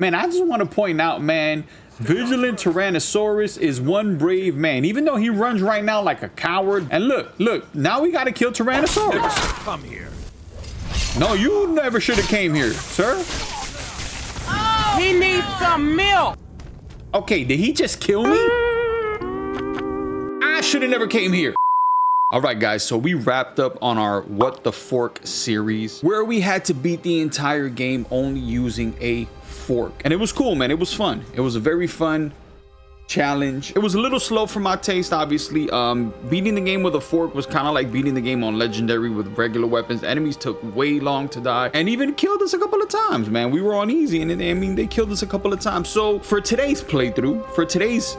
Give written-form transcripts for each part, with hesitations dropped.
Man, I just want to point out, man, Vigilant Tyrannosaurus is one brave man, even though he runs right now like a coward. And look, now we got to kill Tyrannosaurus. Come here. No, you never should have came here, sir. Oh, he needs some milk. Okay, did he just kill me? I should have never came here. All right, guys, so we wrapped up on our What the Fork series, where we had to beat the entire game only using a fork. And it was cool, man. It was fun. It was a very fun challenge. It was a little slow for my taste, obviously. Beating the game with a fork was kind of like beating the game on legendary with regular weapons. Enemies took way long to die and even killed us a couple of times, man. We were on easy, and I mean, they killed us a couple of times. So for today's playthrough, for today's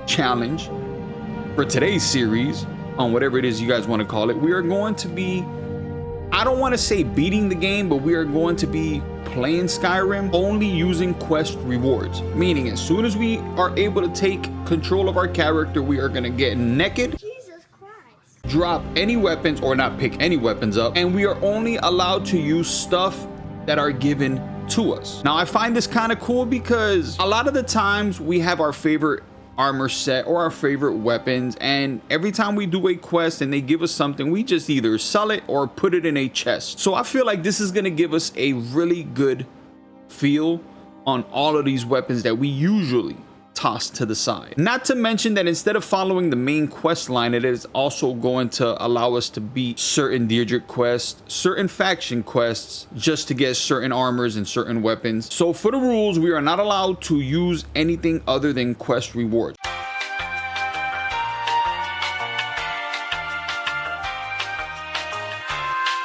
challenge, for today's series, on whatever it is you guys want to call it, we are going to be, I don't want to say beating the game, but we are going to be playing Skyrim only using quest rewards. Meaning, as soon as we are able to take control of our character, we are going to get naked, Jesus Christ, drop any weapons, or not pick any weapons up, and we are only allowed to use stuff that are given to us. Now, I find this kind of cool because a lot of the times we have our favorite armor set or our favorite weapons, and every time we do a quest and they give us something, we just either sell it or put it in a chest. So I feel like this is going to give us a really good feel on all of these weapons that we usually toss to the side. Not to mention that instead of following the main quest line, it is also going to allow us to beat certain Daedric quests, certain faction quests, just to get certain armors and certain weapons. So for the rules, we are not allowed to use anything other than quest rewards.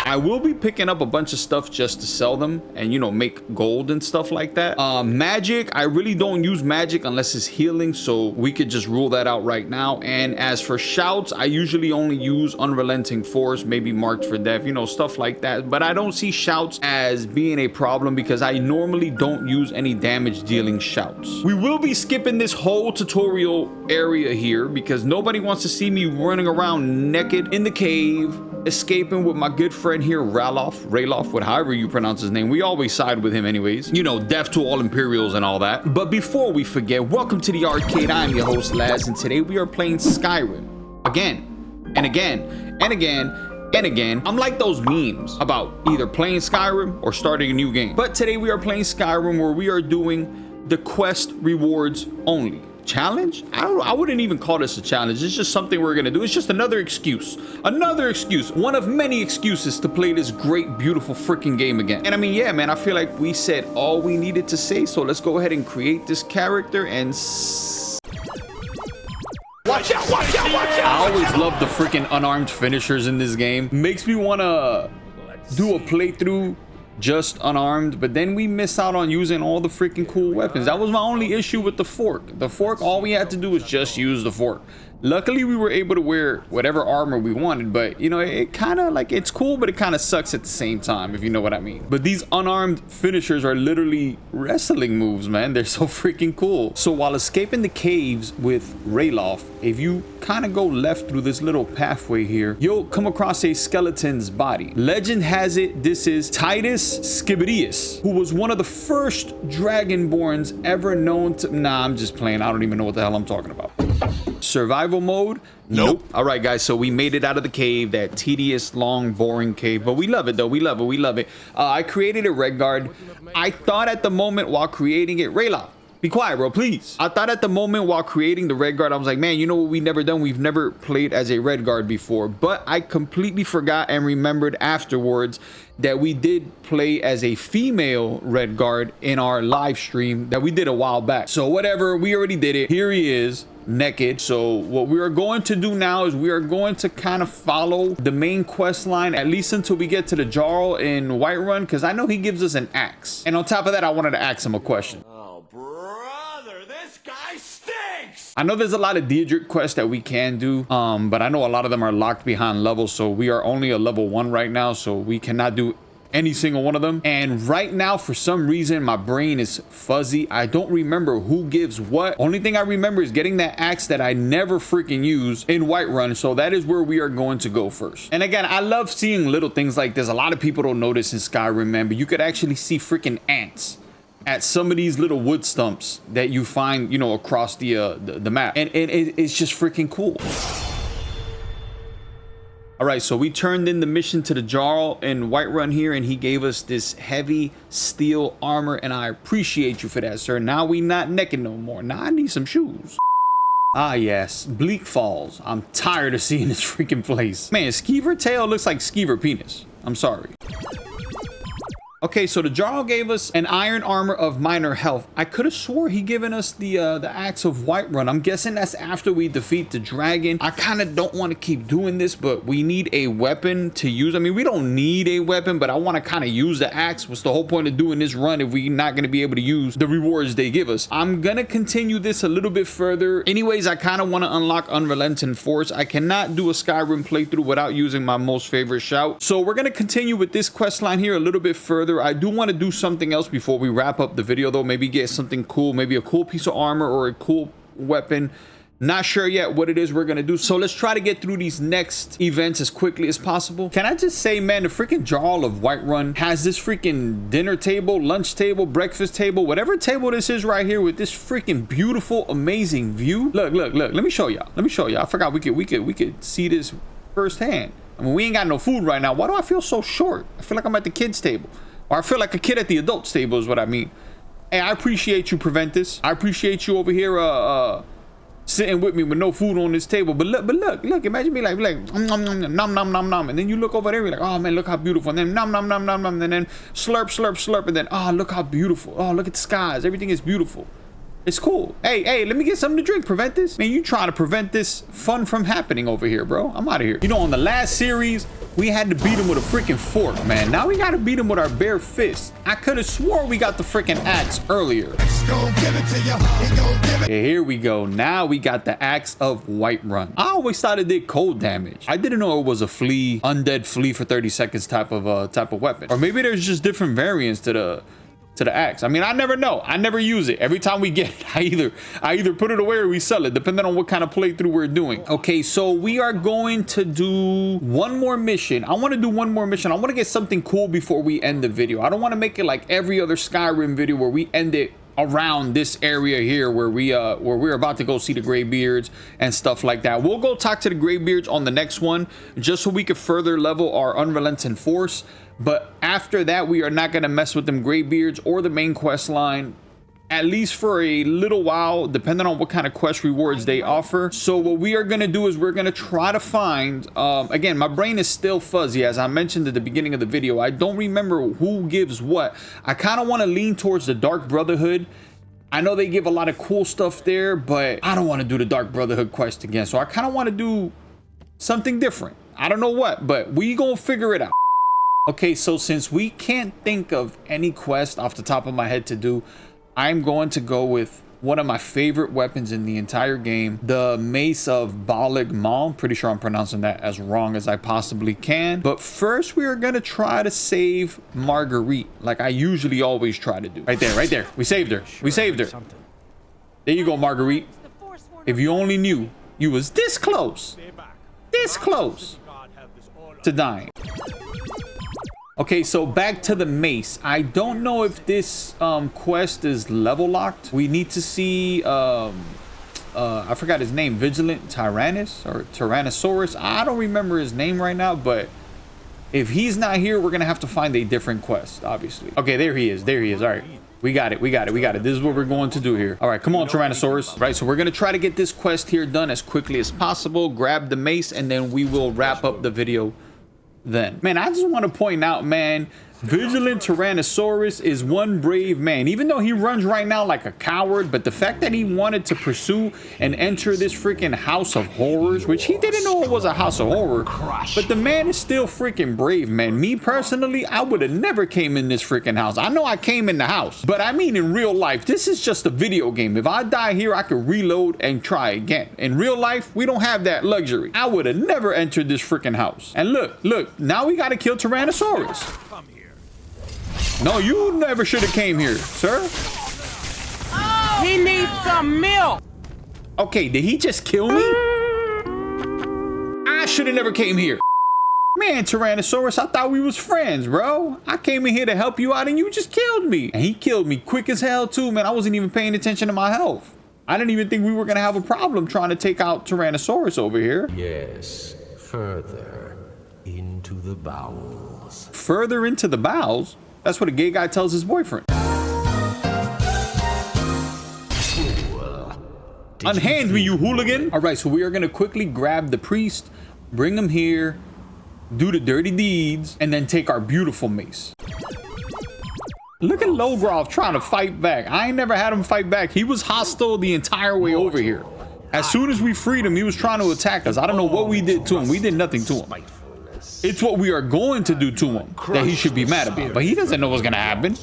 I will be picking up a bunch of stuff just to sell them and, you know, make gold and stuff like that. Magic, I really don't use magic unless it's healing, so we could just rule that out right now. And as for shouts, I usually only use Unrelenting Force, maybe Marked for Death, you know, stuff like that. But I don't see shouts as being a problem because I normally don't use any damage dealing shouts. We will be skipping this whole tutorial area here because nobody wants to see me running around naked in the cave, escaping with my good friend here, Ralof, what however you pronounce his name. We always side with him anyways. You know, death to all Imperials and all that. But before we forget, welcome to the arcade. I'm your host, Laz, and today we are playing Skyrim. Again, and again, and again, and again. I'm like those memes about either playing Skyrim or starting a new game. But today we are playing Skyrim where we are doing the quest rewards only. Challenge? I wouldn't even call this a challenge. It's just something we're gonna do. It's just another excuse, one of many excuses to play this great, beautiful freaking game again. And I mean, yeah, man, I feel like we said all we needed to say, so let's go ahead and create this character and watch out, watch out, watch out. I always love the freaking unarmed finishers in this game. Makes me want to do a playthrough just unarmed, but then we miss out on using all the freaking cool weapons. That was my only issue with the fork. The fork, all we had to do was just use the fork. Luckily, we were able to wear whatever armor we wanted, but you know, it kind of like, it's cool, but it kind of sucks at the same time, if you know what I mean. But these unarmed finishers are literally wrestling moves, man. They're so freaking cool. So while escaping the caves with Ralof, if you kind of go left through this little pathway here, you'll come across a skeleton's body. Legend has it this is Titus Scibidius, who was one of the first Dragonborns ever known to... Nah, I'm just playing. I don't even know what the hell I'm talking about. Survival mode? Nope. All right, guys, so we made it out of the cave, that tedious, long, boring cave, but we love it, though. We love it. I created a red guard. I thought at the moment while creating it, Rayla, be quiet, bro, please. I thought at the moment while creating the red guard, I was like, man, you know what we've never done? We've never played as a red guard before, but I completely forgot and remembered afterwards that we did play as a female red guard in our live stream that we did a while back. So whatever, we already did it. Here he is, naked. So what we are going to do now is we are going to kind of follow the main quest line, at least until we get to the Jarl in Whiterun, because I know he gives us an axe. And on top of that, I wanted to ask him a question. Oh, brother, this guy stinks! I know there's a lot of Daedric quests that we can do, but I know a lot of them are locked behind levels, so we are only a level 1 right now, so we cannot do any single one of them. And right now, for some reason, my brain is fuzzy. I don't remember who gives what. Only thing I remember is getting that axe that I never freaking use in Whiterun, so that is where we are going to go first. And again, I love seeing little things like this. A lot of people don't notice in Skyrim, man, but you could actually see freaking ants at some of these little wood stumps that you find, you know, across the map. And it's just freaking cool. All right, so we turned in the mission to the Jarl in Whiterun here, and he gave us this heavy steel armor, and I appreciate you for that, sir. Now we not naked no more. Now I need some shoes. Ah, yes, Bleak Falls. I'm tired of seeing this freaking place. Man, Skeever tail looks like Skeever penis. I'm sorry. Okay, so the Jarl gave us an iron armor of minor health. I could have swore he given us the axe of Whiterun. I'm guessing that's after we defeat the dragon. I kind of don't want to keep doing this, but we need a weapon to use. I mean, we don't need a weapon, but I want to kind of use the axe. What's the whole point of doing this run if we're not going to be able to use the rewards they give us? I'm going to continue this a little bit further. Anyways, I kind of want to unlock Unrelenting Force. I cannot do a Skyrim playthrough without using my most favorite shout. So we're going to continue with this quest line here a little bit further. I do want to do something else before we wrap up the video though. Maybe get something cool, maybe a cool piece of armor or a cool weapon. Not sure yet what it is we're gonna do. So let's try to get through these next events as quickly as possible. Can I just say, man, the freaking Jarl of Whiterun has this freaking dinner table, lunch table, breakfast table, whatever table this is right here with this freaking beautiful, amazing view. Look. Let me show y'all. I forgot we could see this firsthand. I mean, we ain't got no food right now. Why do I feel so short? I feel like I'm at the kids' table. Or I feel like a kid at the adults table is what I mean. Hey, I appreciate you, Preventus. I appreciate you over here sitting with me with no food on this table. But look, imagine me like nom nom, and then you look over there, you're like, oh man, look how beautiful. And then nom nom, and then slurp, and then oh, look how beautiful. Oh, look at the skies. Everything is beautiful. It's cool. Hey, let me get something to drink. Prevent this. Man, you trying to prevent this fun from happening over here, bro. I'm out of here. You know, on the last series, we had to beat him with a freaking fork, man. Now we got to beat him with our bare fists. I could have swore we got the freaking axe earlier. Yeah, here we go. Now we got the axe of Whiterun. I always thought it did cold damage. I didn't know it was a flea, undead flea for 30 seconds type of weapon. Or maybe there's just different variants to the axe. I mean, I never know. I never use it. Every time we get it, I either put it away or we sell it, depending on what kind of playthrough we're doing. Okay, so we are going to do one more mission. I want to do one more mission. I want to get something cool before we end the video. I don't want to make it like every other Skyrim video where we end it around this area here where we're about to go see the Greybeards and stuff like that. We'll go talk to the Greybeards on the next one just so we could further level our Unrelenting Force. But after that, we are not going to mess with them Greybeards or the main quest line, at least for a little while, depending on what kind of quest rewards they offer. So what we are going to do is we're going to try to find, again, my brain is still fuzzy, as I mentioned at the beginning of the video. I don't remember who gives what. I kind of want to lean towards the Dark Brotherhood. I know they give a lot of cool stuff there, but I don't want to do the Dark Brotherhood quest again. So I kind of want to do something different. I don't know what, but we gonna figure it out. Okay, so since we can't think of any quest off the top of my head to do, I'm going to go with one of my favorite weapons in the entire game, the Mace of Molag. Pretty sure I'm pronouncing that as wrong as I possibly can. But first, we are going to try to save Marguerite, like I usually always try to do. Right there. We saved her. There you go, Marguerite. If you only knew, you was this close to dying. Okay, so back to the mace. I don't know if this quest is level locked. We need to see I forgot his name, Vigilant Tyrannus or Tyrannosaurus. I don't remember his name right now, but if he's not here, we're gonna have to find a different quest, obviously. Okay, there he is. All right, we got it. This is what we're going to do here. All right, come on, Tyrannosaurus. Right, so we're gonna try to get this quest here done as quickly as possible, grab the mace, and then we will wrap up the video then. Man, I just want to point out, man, Vigilant Tyrannosaurus is one brave man, even though he runs right now like a coward. But the fact that he wanted to pursue and enter this freaking house of horrors, which he didn't know it was a house of horror, but the man is still freaking brave, man. Me personally, I would have never came in this freaking house. I know I came in the house, but I mean in real life, this is just a video game. If I die here, I could reload and try again. In real life, we don't have that luxury. I would have never entered this freaking house. And look, now we got to kill Tyrannosaurus. No, you never should have came here, sir. Oh, he needs some milk. Okay, did he just kill me? I should have never came here. Man, Tyrannosaurus, I thought we was friends, bro. I came in here to help you out and you just killed me. And he killed me quick as hell too, man. I wasn't even paying attention to my health. I didn't even think we were gonna have a problem trying to take out Tyrannosaurus over here. Yes, further into the bowels. Further into the bowels? That's what a gay guy tells his boyfriend. Unhand me, you hooligan. All right, so we are gonna quickly grab the priest, bring him here, do the dirty deeds, and then take our beautiful mace. Look at Logrov trying to fight back. I ain't never had him fight back. He was hostile the entire way over here. As soon as we freed him, he was trying to attack us. I don't know what we did to him. We did nothing to him. It's what we are going to do to him that he should be mad about. But he doesn't know what's gonna happen.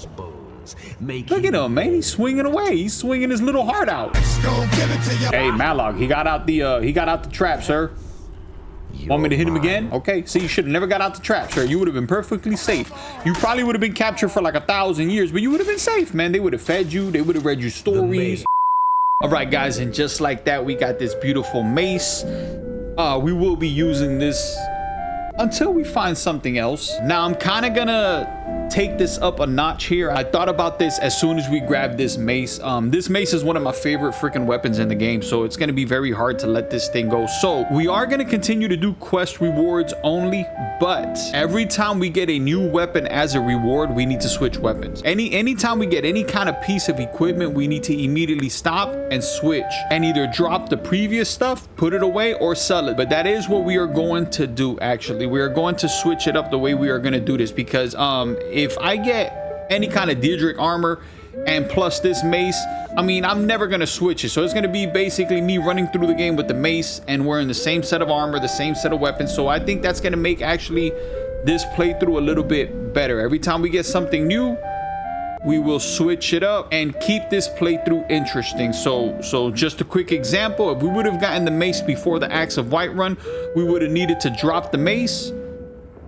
Look at him, man. He's swinging away. He's swinging his little heart out. Hey, Molag, he got out the trap, sir. Want me to hit him again? Okay, so you should have never got out the trap, sir. You would have been perfectly safe. You probably would have been captured for like 1,000 years, but you would have been safe, man. They would have fed you. They would have read you stories. All right, guys, and just like that, we got this beautiful mace. We will be using this until we find something else. Now, I'm kind of gonna take this up a notch here. I thought about this as soon as we grabbed this mace. This mace is one of my favorite freaking weapons in the game, so it's gonna be very hard to let this thing go. So we are gonna continue to do quest rewards only, but every time we get a new weapon as a reward, we need to switch weapons. Anytime we get any kind of piece of equipment, we need to immediately stop and switch and either drop the previous stuff, put it away, or sell it. But that is what we are going to do. Actually, we are going to switch it up the way we are going to do this, because if I get any kind of Daedric armor and plus this mace, I mean, I'm never going to switch it. So it's going to be basically me running through the game with the mace and wearing the same set of armor, the same set of weapons. So I think that's going to make actually this playthrough a little bit better. Every time we get something new, we will switch it up and keep this playthrough interesting. So just a quick example, if we would have gotten the mace before the Axe of Whiterun, we would have needed to drop the mace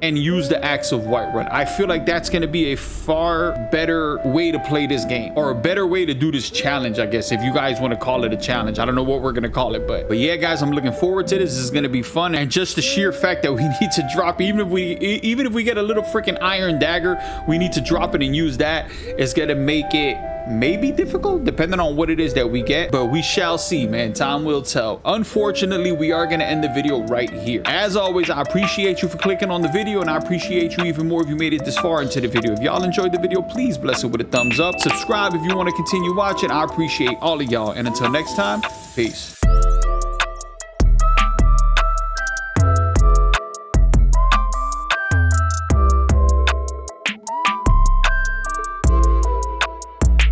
and use the Axe of Whiterun. I feel like that's going to be a far better way to play this game, or a better way to do this challenge, I guess, if you guys want to call it a challenge. I don't know what we're going to call it, but yeah, guys, I'm looking forward to this. This is going to be fun. And just the sheer fact that we need to drop, even if we get a little freaking iron dagger, we need to drop it and use that. It's going to make it maybe difficult depending on what it is that we get, but we shall see, man. Time will tell. Unfortunately, we are going to end the video right here. As always, I appreciate you for clicking on the video, and I appreciate you even more if you made it this far into the video. If y'all enjoyed the video, please bless it with a thumbs up. Subscribe if you want to continue watching. I appreciate all of y'all, and until next time, peace.